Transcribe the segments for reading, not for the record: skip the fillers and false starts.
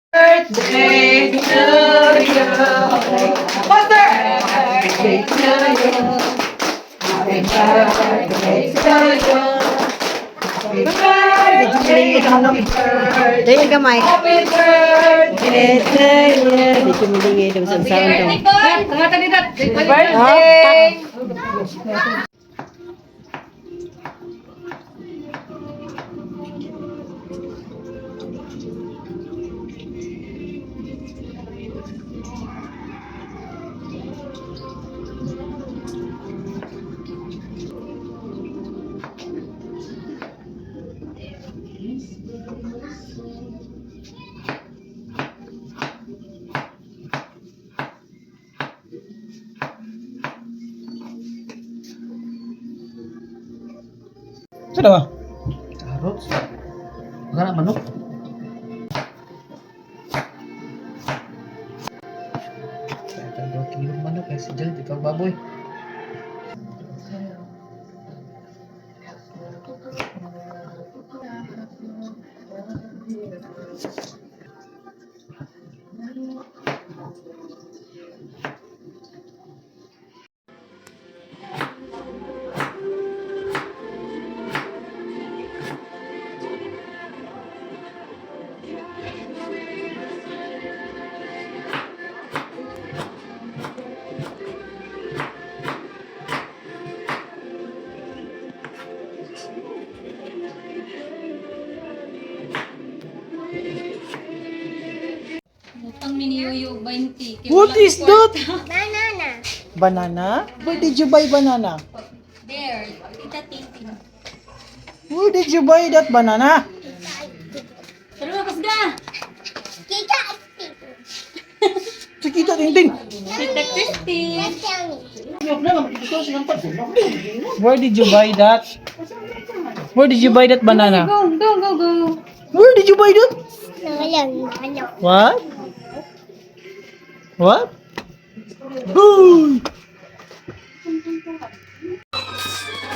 Birthday to you. Faster! Birthday to you. Happy birthday to you. Happy birthday, happy birthday. Dahil gamay. Happy birthday to you. Di ko mulingay daw sa sound daw. Happy birthday. Ano ba? Carrots. Wala na manok. Kaya 2 kilong manok eh. Si Jel, ikaw baboy. Utang miniyuyo 20. Kaya What wala is ko that? kwarta. Banana? Where did you buy banana? There, Tita Tintin. Where did you buy that banana? Pero kasga! Sakita Tintin. Tita Christine. Where did you buy that? Where did you buy that banana? Go, go, go, go. Where did you buy that? What? What? Ooh.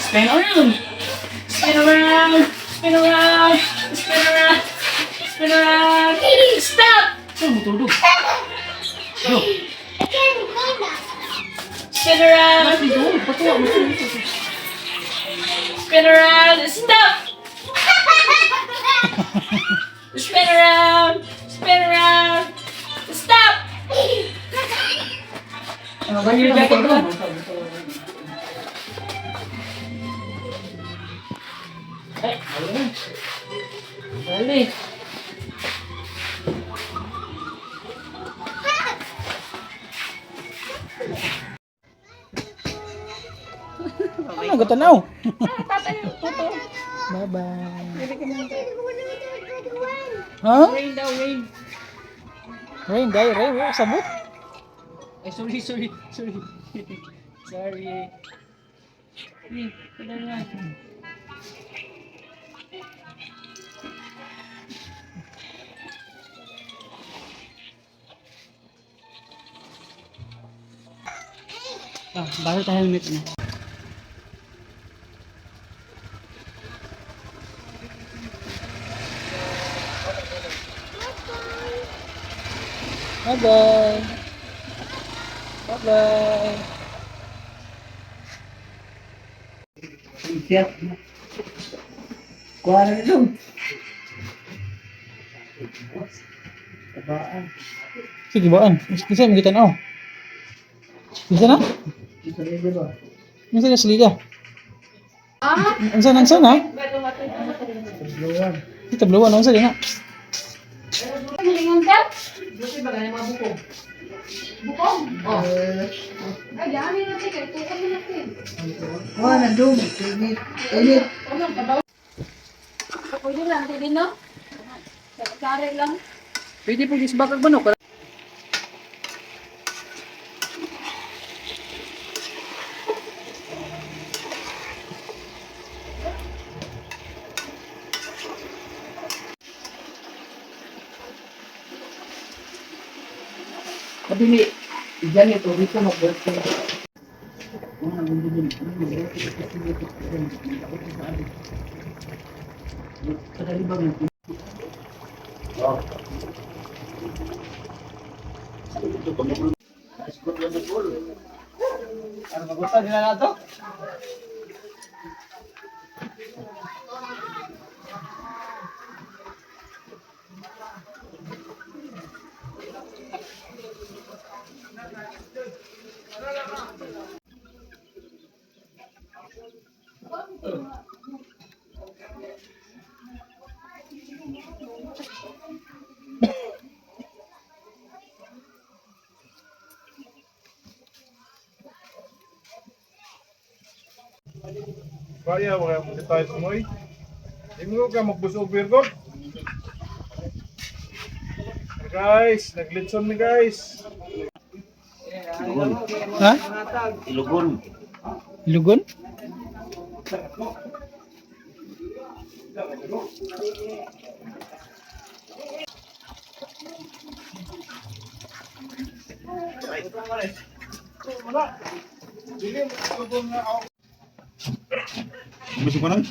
Spin around. Spin around. Spin around. Spin around. Spin around. Stop! Tulog. Spin around. Spin around. Stop! Spin around. Spin around. Stop! Your jacket on. Ay, ayun. Dali. Ano ka tanaw? Bye-bye. Huh? Rain daw, rain. Rain, dahil rain. Sabot. Ay, sorry. Sorry. Kada nga. Bago tayo helmet na. Bye-bye. Bye-bye. Siap. Kuha na dong. Tabaan. Sige, baan. Kisa mo kita na. Kisa na? Ito rin diba? Kisa na sliga. Ansan ha? Luwan. Kita bluan, ansan din ha? Malingon ka? Ay, dami natin. Kaya tukar mo natin. Kuha na dong. Init. Init. Pwede lang, hindi no? Kare lang. Pwede po gisbakag manok. Kabili. Diyan ito. Dito mag-birthday. Ano magutan nila na to? Kaya wala mo tayo sumoy. Imo ka magbusog birgot. Guys, naglitson ni guys. Ha? Ilugon. Ilugon? Gusto ko na.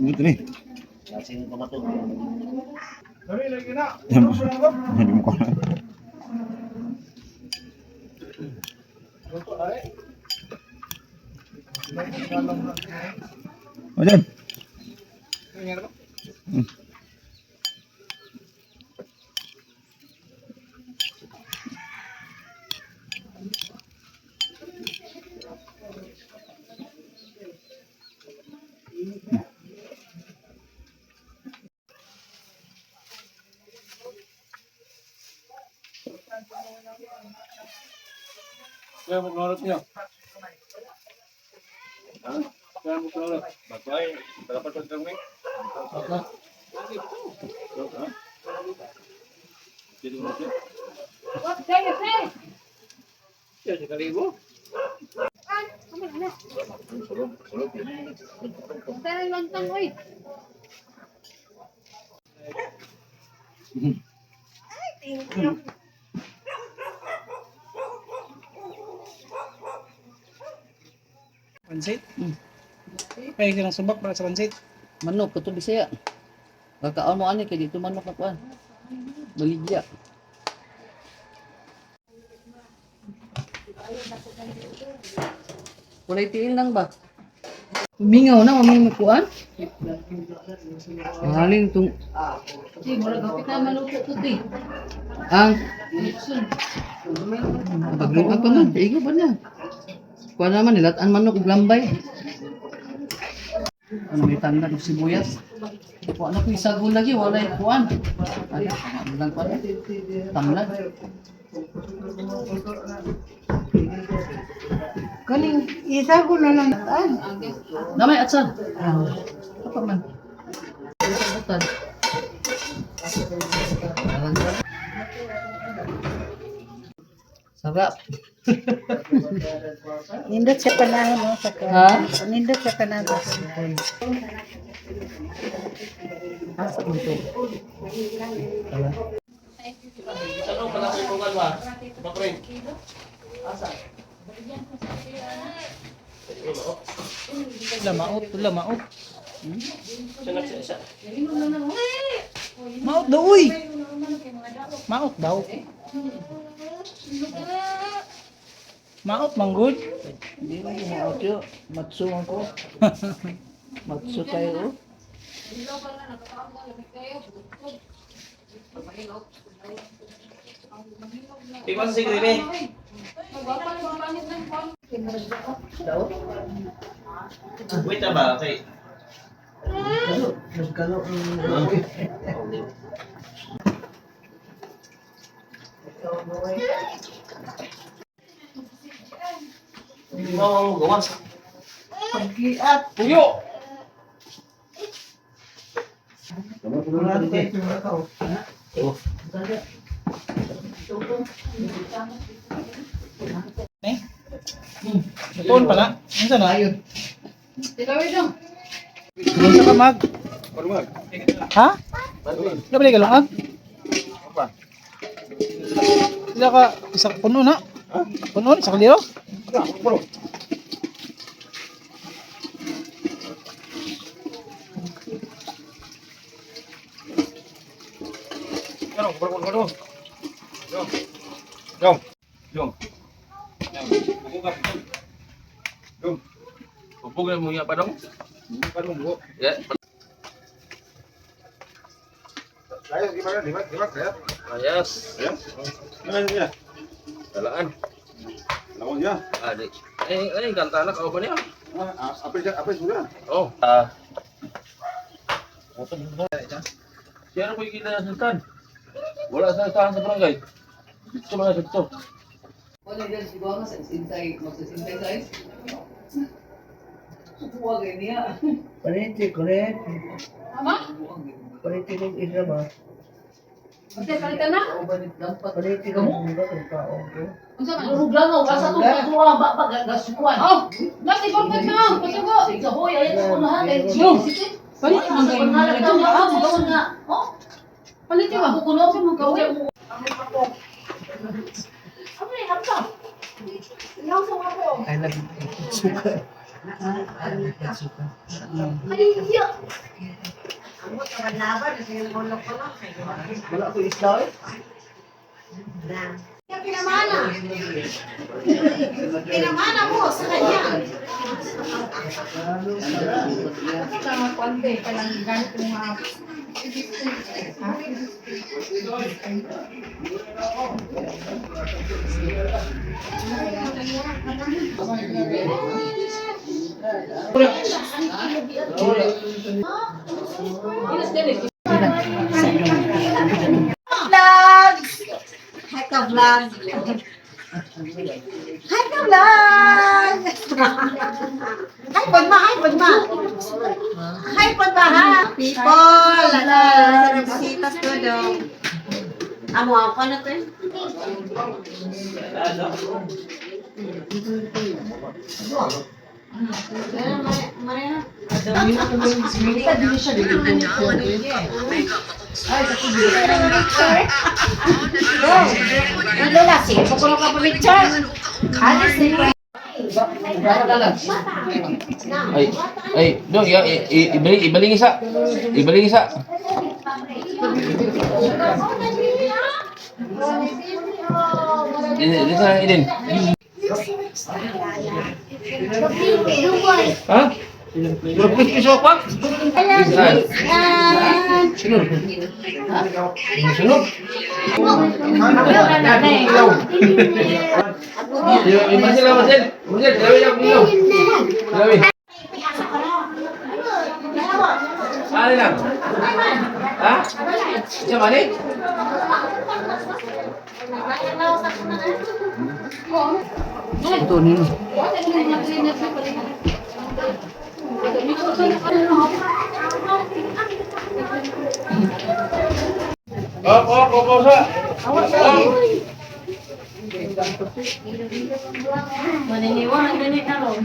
Gitu nih. Dali lagi na. Hindi mo ko. O dyan. Kaya magnorot niyo. Kaya magnorot. Bagay, dapat sa kami. Jadi macam. What can you say? Siya, si Kalibo. Pero yung tang, oy. Pansit? Kaya ka ng subak para sa pansit. Manok, kato Bisaya. Kakaon mo ani, kaya dito manok na kuan. Baligya. Kulay tiil lang ba? Mingaw na, mamay magkuan. Halin itong... Sige, mura kapit na maluto ito, ti. Ang... Pagluan pa na, igo pa na. Kuha naman, nilataan manok ug lambay. Ano may tanda ng sibuyas? Kuha na ko isagon lagi, wala yung kuhan. Ay, ano lang pa na. Tamlan. Kaling isago na lang. Namay atsan. Apa man? Butan. Sarap. Nindot sa panahon mo sa Ha? Nindot sa panahon. Asa mo to? Lamaot, lamaot. Maot daw, uy! Maot daw. Maot, manggod. Hindi mo kumaot yun. Matso ako. Matso kayo. Tingnan sa sigri, Wait na ba? Okay. Nagkalo Mau gawas. Pag-iat. Puyo. Eh? Phone pala. Ano na? Ikaw ito. Sa kamag. Parumag. Ha? Wala ba galungag? Apa? Sila ka isa puno na. Puno isa kaliro. Bro. Bro. Jom. Jom. Jom. Pupug na mo niya pa dong. Parang buo. Ya. Kaya gimana? Gimana? Kaya? Ayas. Ya. Gimana ya? Dalaan. Lawan ya. Adik. Kanta anak apa niya? Apa sudah? Oh. Siya po yung kita sultan. Wala sa tahan sa barangay. Dito mga dito. Wala din siguro sa sintay, magsasintay guys. Huwag niya. Paliti, correct. Ama? Paliti kong isa ba? Ate, palitan na. Paliti kong isa kung tao. Unsa man? Lurug lang ako, asa to patuwa ba gasukuan. Oh, basta ipagpag na. Pasugo. Sige, hoy, ayan sa unahan kay Yo. Sige. Palit man kayo. Oh, Palit ba? ako kuno sa mga kaway mo. Ay, nagsuka. Nagsuka. Wala ko isda eh. Pinamana mo sa kanya. Tama kwante. Kailang ganit mo nga. Vlog! Hi ka vlog! Hi ka vlog! Hi Padma! Hi Padma! Hi Padma ha! People! Sa bisita studio. Amo ako na to eh. Ano na si? Pagkulo ka pa Richard? Alis na Dong ya, ibaling isa. Ibaling isa. Ini sana idin. Ha? Berpikir kisah apa? Sunod. Sunod. Masih lah, Masih. Masih, Dewi yang minum. Dewi. Ano lang? Ha? Siya mani? Ito nino. Sa. Maniniwan na ganit na ron.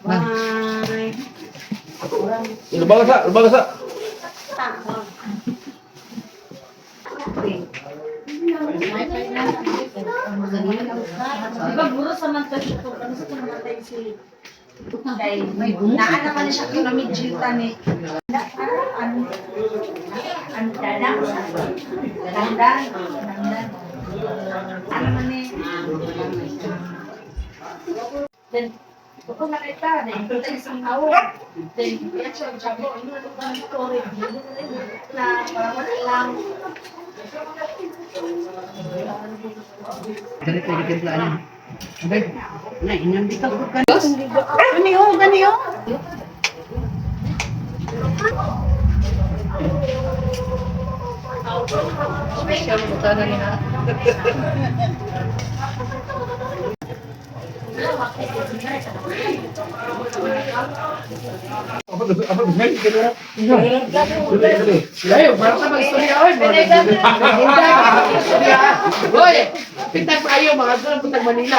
Bye. Lubaga sa. Diba guro sa mantan siya to? Ano sa namatay si... Kay, may naan naman siya kung namidjita ni... Ang dalang sa... Dandan. Ano man eh... Then, kung nakita, then, kita isang tao. Then, kaya siya, jabo, ano na ito ang story. Na, parang wala lang. Dali tayo timplaan. Na, inyong dito ko ka. Ganiyo. Special mo sana niya. Ayo, para sa mag-istorya oy. Hoy, pitag ayo mga doon pitag Manila.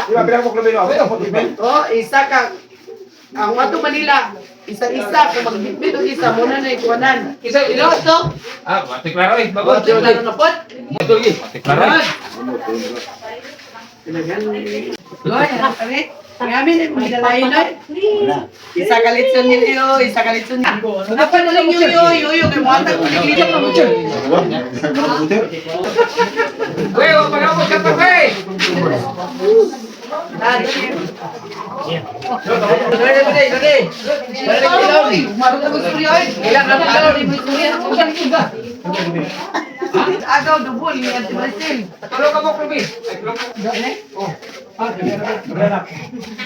Oh, isa ka. Ang wato Manila. Isa-isa kung magbitbit o isa muna na ikuanan. Isa ilo to. Ah, mati klaro eh. Bago. Wato na napot. Ito lagi. Mati klaro eh. Hoy, kami. Kami may dalayin na. Isa kalitson niyo, isa kalitson niyo. Apa na lang yo kay mo atang kuliglit pa mo. Weh, wag pagapos ka pa eh. Agaw dubol ni Ate Maricel. Ano ka mo, Probi?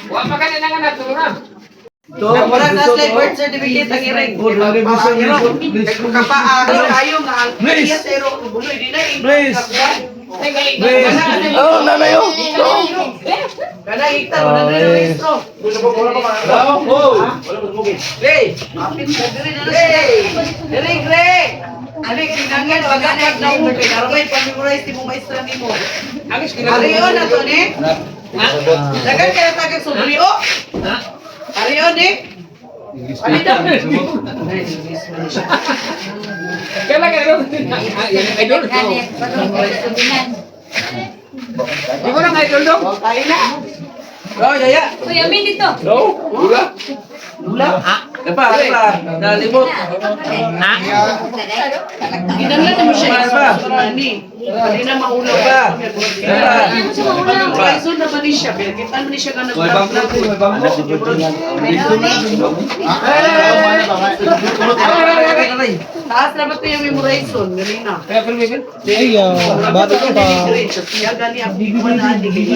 Wag pa ka na nanganak, tulungan. Wala na sa birth certificate ang iring. Kapaa kayo nga ang iya pero buloy di na. Oh, nanay oh. Kada hektar wala na registro. Hey, apit ka dire na. Hey, gre. Ali kinangan bagay na mo kay karabay pamimorize ti mo maestra nimo. Ariyo na to ni. Dagan kaya tagag subriyo. Ariyo ni. Alita. Kailan ka rin? Idol. Ikaw na idol daw? Kain na. Oh, yaya. Uy, amin dito. No? Wala. Lula. Apa? Nalimot. Ginamlan mo siya. Ni. Hindi na maulaw ba? Kaison naman ni siya. Kita ni siya ka taas na ba ito yung memorization? Galing na. Ay, bata ka pa. Kaya gani ang biguan na adik.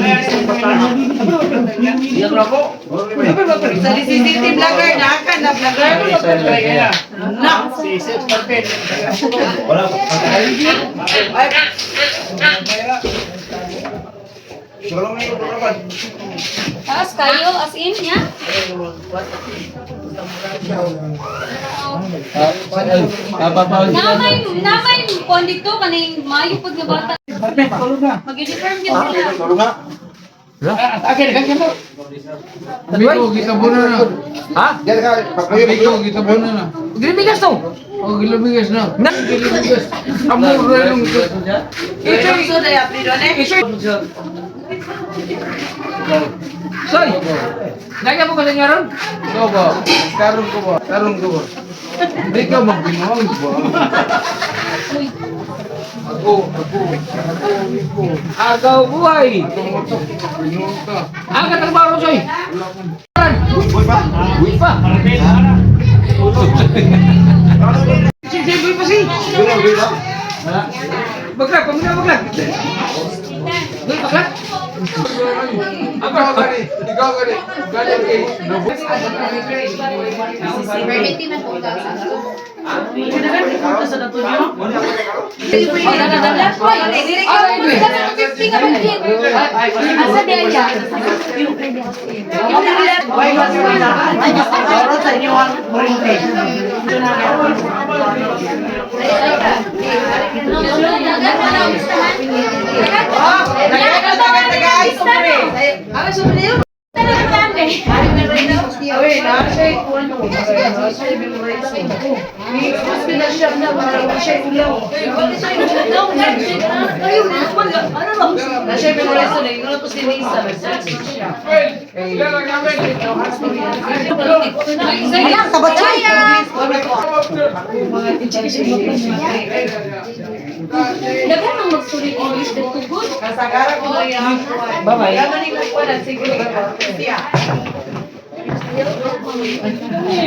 Sa CCTV vlogger na akan na vlogger. Na. Taas kayo, as in, ya? Namay pon dito, kaning mayo pag nga bata. Mag-uniform yun sila. Biko, kita muna na. Ha? Biko, kita muna na. Gilibigas to. Oh, kilomigas na. Kilomigas. Amor na yung Ito na yung apelido na. Soy. Nanya mo kasi nga ron? Ikaw ba? Karon ko ba? Karon ko ba? Hindi ka magbinawang ba? Ako. Agaw buhay. Binawang ka. Aga trabaho ron, Soy. Buhay pa. Sige, buhay pa si. Baglag, baglag. Buhay baglag. Ikaw gani. Ikaw gani. Ganyan kay. Permitin na po ka. Punta sa nato niyo. Asa dia ya? Why was you na? Para sa inyo ang printing. Away, na-share ko ano. Na-share memorization. Mas pinashare na para ma-share ulaw. Na-share memorization eh. Yung to si Lisa. Alam, kabatay. Dagan ang mag-study English dito good. Kasagara ko na yan. Bye-bye. Yaman ni ko na sige. Yeah.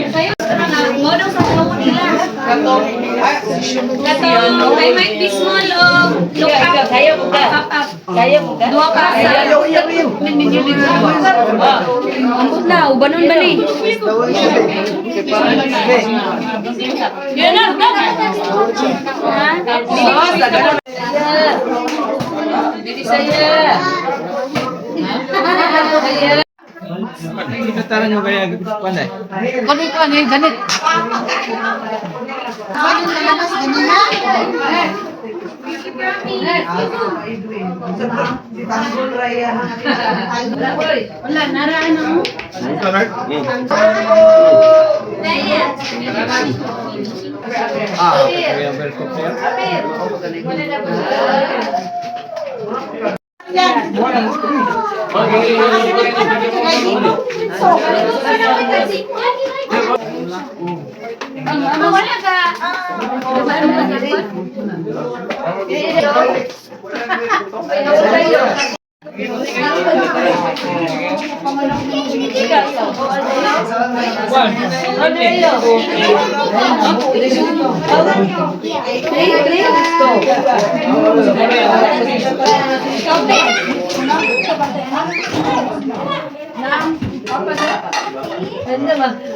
Kayo, mo daw sa mga nila. Katong, Kato, I might be small o look up. Kaya mo ka. Kaya mo ka. Dua ka sa. Ambot na, ubanon ba ni? Yan na, Dili saya. Kita nyo kaya panay. si Tanggol Raya. Wala, naraan mo. Kaya welcome sir. Wala ka.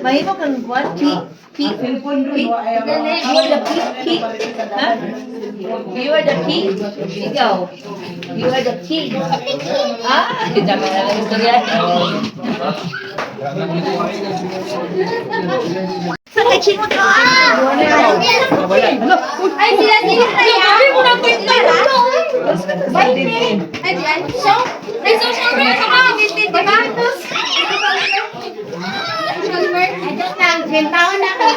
Mahimo kang kuwan, key. You are the key. Ha? You are the key. Ikaw. You are the key. Ah, kita na lang istorya. Sakit mo to ah. Ay, sila sabi mo na kwento. Ay, so, social media ka ba? Vinted, di ba? Social media. Taon na ako.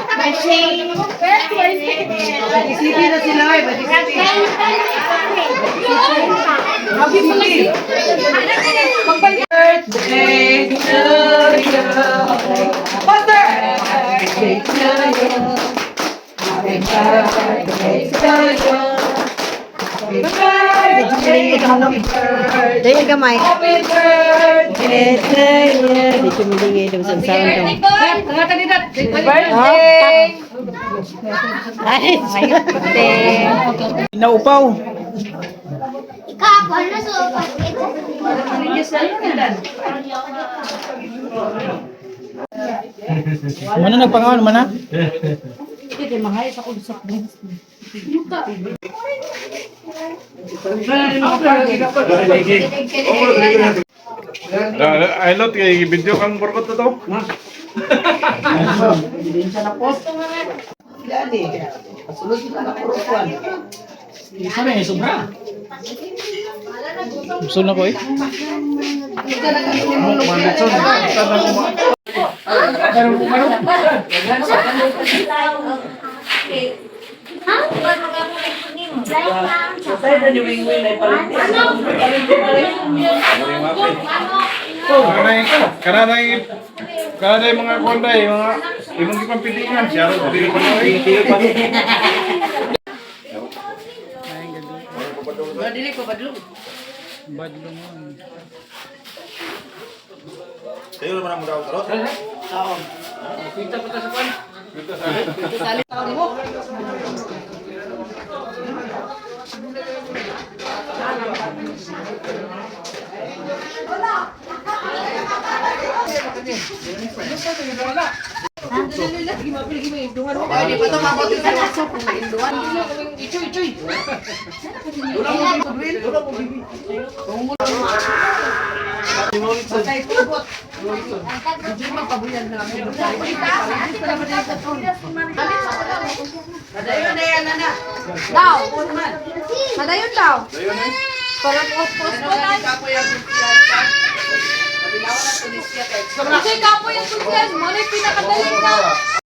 Isipin na sila eh. Happy birthday to you. Mother! Birthday to you. Happy birthday to you. Happy birthday. Dahil gamay. Happy birthday to you. Dito mo lingay daw sa sound. Birthday! Ay, Naupaw. Mana nagpangalan mana? Ay, lot, kay video kang burkot na to. Dali. Kasulod sila na purukuan. Gusto na ko eh. Kanay mga konday, mga imong gipampitingan siya ro dili pa na Dili ko badlong. Kayo naman ang mudaw tarot? Oo. Kita pa ta sa kwan. Di pa to mabuti sa laso kung mainduan. Ichoy. Patay tubot. Hindi magpabuyan na lang. Padayon na yan, nana. Daw. Madayon daw. Para post-post ko na. Kasi kapo yung success mo, na pinakadali ka.